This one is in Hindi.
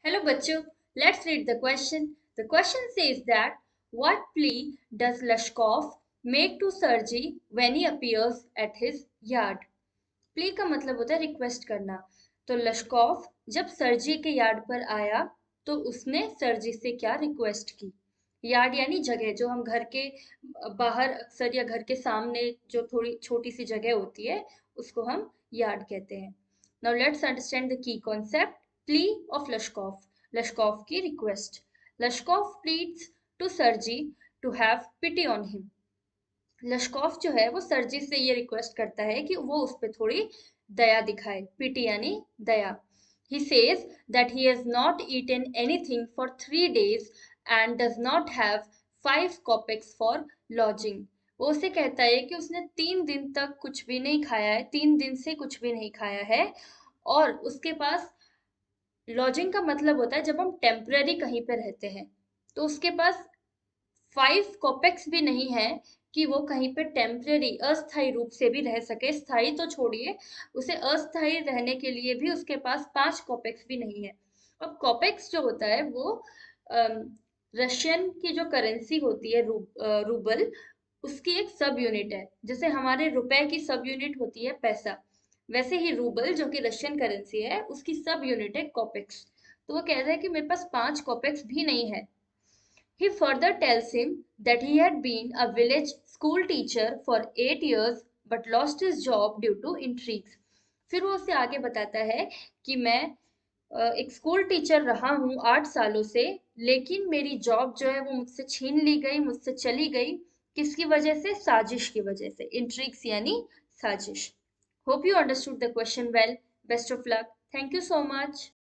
Hello, bachcho. Let's read the question. The question says that what plea does Lashkov make to Sergey when he appears at his yard? Plea का मतलब होता है रिक्वेस्ट करना। तो लश्कोव जब सर्जी के यार्ड पर आया तो उसने सर्जी से क्या रिक्वेस्ट की। यार्ड यानी जगह जो हम घर के बाहर अक्सर या घर के सामने जो थोड़ी छोटी सी जगह होती है उसको हम यार्ड कहते हैं। Now let's understand the key concept. Plea of Lushkoff, Lushkoff की request. Lushkoff pleads to Sergei to have pity on him. Lushkoff जो है वो सर्जी से ये रिक्वेस्ट करता है कि वो उस पर थोड़ी दया दिखाए। पिटी यानी दया। He says that he has not eaten anything for 3 days and does not have 5 kopecks for lodging. वो उसे कहता है कि उसने 3 दिन तक कुछ भी नहीं खाया है, 3 दिन से कुछ भी नहीं खाया है, और उसके पास लॉजिंग का मतलब होता है जब हम टेम्पररी कहीं पे रहते हैं, तो उसके पास 5 कॉपेक्स भी नहीं है कि वो कहीं पे टेम्परेरी अस्थायी रूप से भी रह सके। स्थायी तो छोड़िए, उसे अस्थायी रहने के लिए भी उसके पास 5 कॉपेक्स भी नहीं है। अब कॉपेक्स जो होता है वो रशियन की जो करेंसी होती है रूबल, उसकी एक सब यूनिट है। जैसे हमारे रुपए की सब यूनिट होती है पैसा, वैसे ही रूबल जो कि रशियन करेंसी है उसकी सब यूनिट है कॉपेक्स। तो वो कह रहा है कि मेरे पास 5 कॉपेक्स भी नहीं है। He further tells him that he had been a village school teacher for 8 years but lost his job due to intrigues. फिर वो उसे आगे बताता है कि मैं एक स्कूल टीचर रहा हूँ 8 सालों से, लेकिन मेरी जॉब जो है वो मुझसे छीन ली गई, मुझसे चली गई। किसकी वजह से? साजिश की वजह से। इंट्रिग्स यानी साजिश। Hope you understood the question well. Best of luck. Thank you so much.